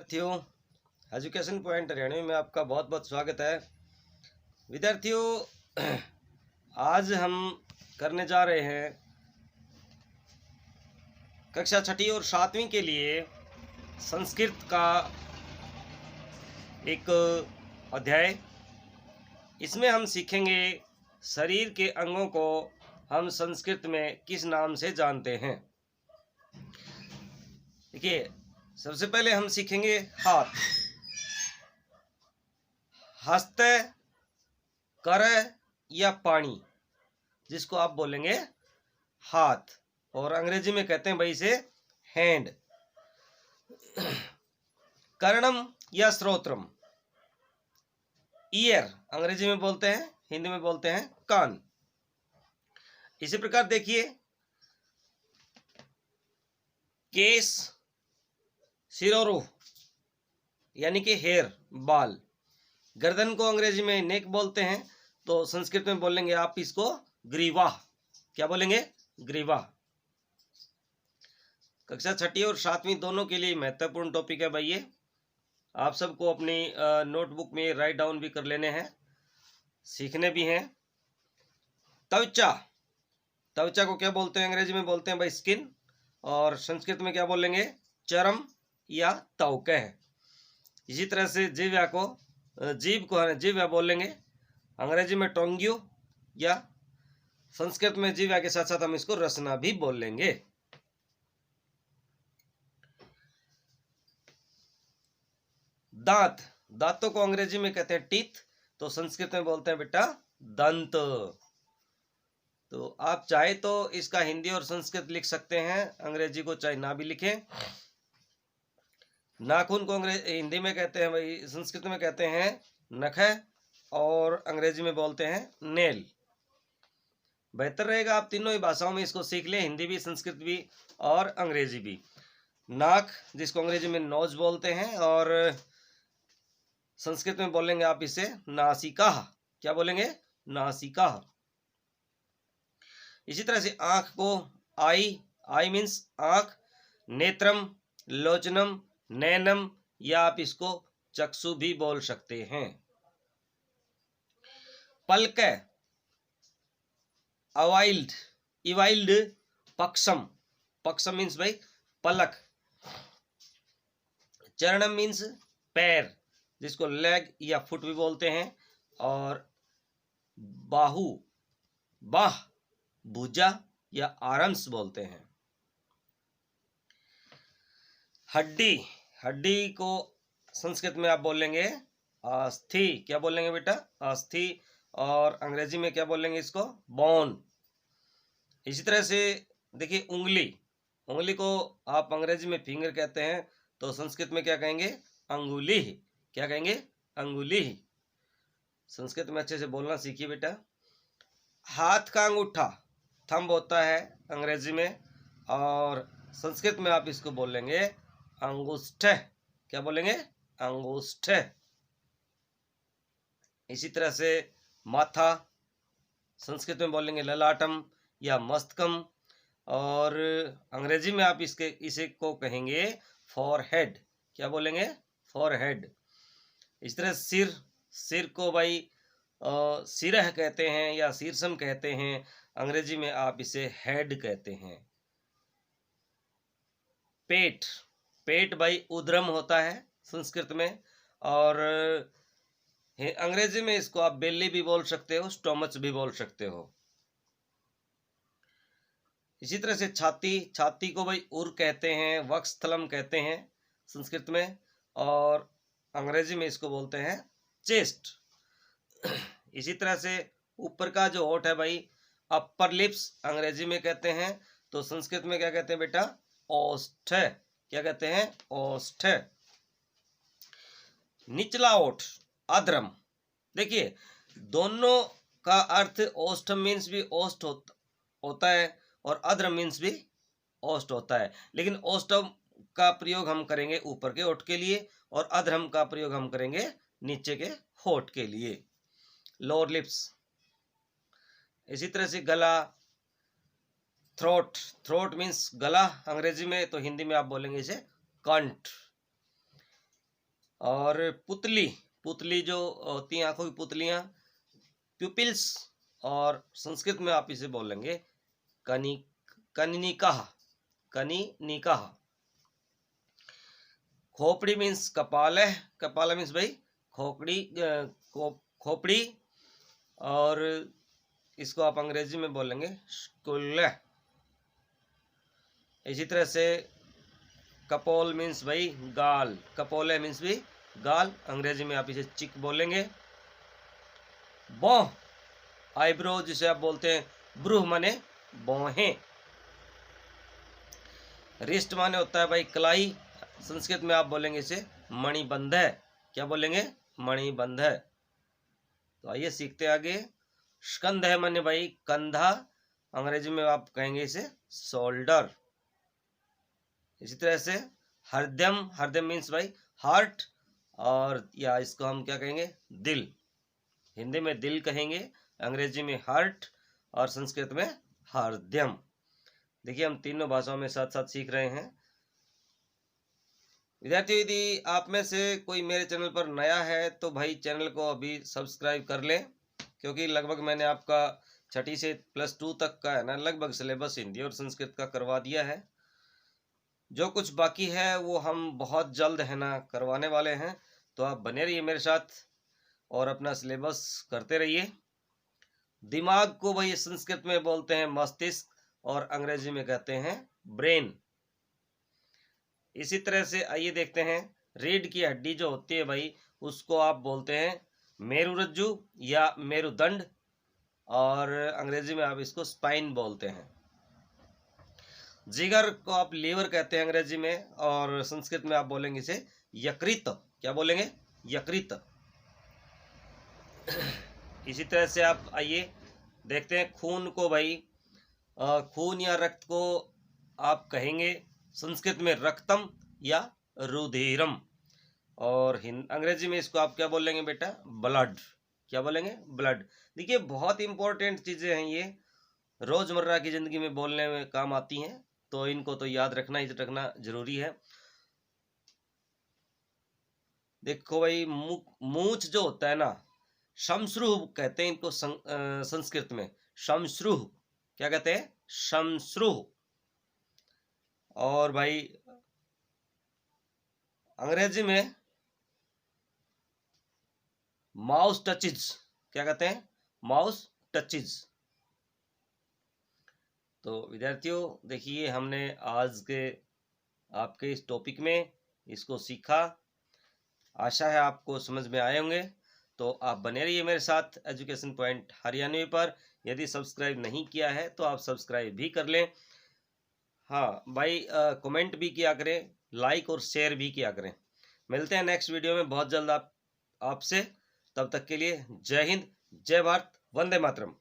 विद्यार्थियों, education point Haryanvi में आपका बहुत बहुत स्वागत है। विद्यार्थियों, आज हम करने जा रहे हैं कक्षा 6ठी और 7वीं के लिए संस्कृत का एक अध्याय। इसमें हम सीखेंगे शरीर के अंगों को हम संस्कृत में किस नाम से जानते हैं। देखिए, सबसे पहले हम सीखेंगे हाथ। हस्त, कर या पानी, जिसको आप बोलेंगे हाथ, और अंग्रेजी में कहते हैं भाई इसे हैंड। कर्णम या श्रोत्रम, ईयर अंग्रेजी में बोलते हैं, हिंदी में बोलते हैं कान। इसी प्रकार देखिए, केस, सिरोरू यानी कि हेयर, बाल। गर्दन को अंग्रेजी में नेक बोलते हैं, तो संस्कृत में बोलेंगे आप इसको ग्रीवा। क्या बोलेंगे? ग्रीवा। कक्षा 6ठी और 7वीं दोनों के लिए महत्वपूर्ण टॉपिक है भाई ये। आप सबको अपनी नोटबुक में राइट डाउन भी कर लेने हैं, सीखने भी हैं। त्वचा, त्वचा को क्या बोलते हैं? अंग्रेजी में बोलते हैं भाई स्किन, और संस्कृत में क्या बोलेंगे? चर्म या त्वक। इसी तरह से जीव्या को, जीभ को जीव्या बोलेंगे, अंग्रेजी में टोंग्यू, या संस्कृत में जीव्या के साथ साथ हम इसको रसना भी बोलेंगे। दांत, दांतों को अंग्रेजी में कहते हैं टीथ, तो संस्कृत में बोलते हैं बेटा दंत। तो आप चाहे तो इसका हिंदी और संस्कृत लिख सकते हैं, अंग्रेजी को चाहे ना भी लिखें। नाखून को हिंदी में कहते हैं भाई, संस्कृत में कहते हैं नख, और अंग्रेजी में बोलते हैं नेल। बेहतर रहेगा आप तीनों ही भाषाओं में इसको सीख लें, हिंदी भी, संस्कृत भी और अंग्रेजी भी। नाक, जिसको अंग्रेजी में नोज बोलते हैं, और संस्कृत में बोलेंगे आप इसे नासिका। क्या बोलेंगे? नासिका। इसी तरह से आंख को आई, आई मीन्स आंख, नेत्रम, लोचनम, नैनम, या आप इसको चक्षु भी बोल सकते हैं। पलक, अवाइल्ड, इवाइल्ड, पक्षम, पक्षम मीन्स भाई पलक। चरणम मीन्स पैर, जिसको लेग या फुट भी बोलते हैं, और बाहु, बाह, भुजा या आर्म्स बोलते हैं। हड्डी, हड्डी को संस्कृत में आप बोलेंगे अस्थि। क्या बोलेंगे बेटा? अस्थि, और अंग्रेजी में क्या बोलेंगे इसको? बोन। इसी तरह से देखिए, उंगली, उंगली को आप अंग्रेजी में फिंगर कहते हैं, तो संस्कृत में क्या कहेंगे? अंगुली। क्या कहेंगे? अंगुली। संस्कृत में अच्छे से बोलना सीखिए बेटा। हाथ का अंगूठा थंब होता है अंग्रेजी में, और संस्कृत में आप इसको बोलेंगे अंगुष्ठ। क्या बोलेंगे? अंगुष्ठ। इसी तरह से माथा, संस्कृत में बोलेंगे ललाटम या मस्तकम, और अंग्रेजी में आप इसे को कहेंगे फॉरहेड। क्या बोलेंगे? फॉरहेड। इस तरह सिर, सिर को भाई सिरह कहते हैं या शीर्षम कहते हैं, अंग्रेजी में आप इसे हेड कहते हैं। पेट, पेट भाई उदरम होता है संस्कृत में, और अंग्रेजी में इसको आप बेली भी बोल सकते हो, स्टोमच भी बोल सकते हो। इसी तरह से छाती, छाती को भाई उर कहते हैं, वक्षस्थलम कहते हैं संस्कृत में, और अंग्रेजी में इसको बोलते हैं चेस्ट। इसी तरह से ऊपर का जो होठ है भाई, अपर लिप्स अंग्रेजी में कहते हैं, तो संस्कृत में क्या कहते हैं बेटा? ओष्ठ। क्या कहते हैं? ओष्ठ। निचला ओठ, अधरम। देखिए, दोनों का अर्थ ओष्ठ मीन्स भी ओष्ठ होता है, और अधरम मीन्स भी ओष्ठ होता है, लेकिन ओष्ठ का प्रयोग हम करेंगे ऊपर के होठ के लिए, और अधरम का प्रयोग हम करेंगे नीचे के होठ के लिए, लोअर लिप्स। इसी तरह से गला, थ्रोट, थ्रोट मीन्स गला अंग्रेजी में, तो हिंदी में आप बोलेंगे इसे कंठ। और पुतली, पुतली जो होती हैं आंखों की पुतलियां, प्यूपिल्स, और संस्कृत में आप इसे बोलेंगे कनि कनिनिकाह, कनिनिकाह। खोपड़ी मीन्स कपाल है, कपाल मीन्स भाई खोपड़ी, खोपड़ी, और इसको आप अंग्रेजी में बोलेंगे स्कुल। इसी तरह से कपोल मीन्स भाई गाल, कपोले मीन्स भी गाल, अंग्रेजी में आप इसे चिक बोलेंगे। बौह, आईब्रो जिसे आप बोलते हैं ब्रूह माने बौहें। रिस्ट माने होता है भाई कलाई, संस्कृत में आप बोलेंगे इसे मणिबंध है। क्या बोलेंगे? मणिबंध है। तो आइए सीखते हैं आगे। स्कंध है माने भाई कंधा, अंग्रेजी में आप कहेंगे इसे शोल्डर। इसी तरह से हृदयम, हृदय मीन्स भाई हार्ट, और या इसको हम क्या कहेंगे? दिल। हिंदी में दिल कहेंगे, अंग्रेजी में हार्ट, और संस्कृत में हृदयम। देखिए हम तीनों भाषाओं में साथ साथ सीख रहे हैं। विद्यार्थियों, यदि आप में से कोई मेरे चैनल पर नया है तो भाई चैनल को अभी सब्सक्राइब कर लें, क्योंकि लगभग मैंने आपका 6ठी से +2 तक का है ना लगभग सिलेबस हिंदी और संस्कृत का करवा दिया है। जो कुछ बाकी है वो हम बहुत जल्द है ना करवाने वाले हैं, तो आप बने रहिए मेरे साथ और अपना सिलेबस करते रहिए। दिमाग को भाई संस्कृत में बोलते हैं मस्तिष्क, और अंग्रेजी में कहते हैं ब्रेन। इसी तरह से आइए देखते हैं, रीढ़ की हड्डी जो होती है भाई उसको आप बोलते हैं मेरुरज्जु या मेरुदंड, और अंग्रेजी में आप इसको स्पाइन बोलते हैं। जिगर को आप लीवर कहते हैं अंग्रेजी में, और संस्कृत में आप बोलेंगे इसे यकृत। क्या बोलेंगे? यकृत। इसी तरह से आप आइए देखते हैं, खून को भाई खून या रक्त को आप कहेंगे संस्कृत में रक्तम या रुधिरम, और अंग्रेजी में इसको आप क्या बोलेंगे बेटा? ब्लड। क्या बोलेंगे? ब्लड। देखिए बहुत इंपॉर्टेंट चीजें हैं ये, रोजमर्रा की जिंदगी में बोलने में काम आती हैं, तो इनको तो याद रखना ही रखना जरूरी है। देखो भाई मूंछ जो होता है ना, शमश्रुह कहते हैं इनको संस्कृत में शमश्रुह। क्या कहते हैं? शमश्रुह। और भाई अंग्रेजी में माउस टचिज। क्या कहते हैं? माउस टचिज। तो विद्यार्थियों देखिए हमने आज के आपके इस टॉपिक में इसको सीखा, आशा है आपको समझ में आए होंगे। तो आप बने रहिए मेरे साथ एजुकेशन पॉइंट हरियाणवी पर। यदि सब्सक्राइब नहीं किया है तो आप सब्सक्राइब भी कर लें। हाँ भाई कमेंट भी किया करें, लाइक और शेयर भी किया करें। मिलते हैं नेक्स्ट वीडियो में बहुत जल्द आपसे। तब तक के लिए जय हिंद, जय भारत, वंदे मातरम।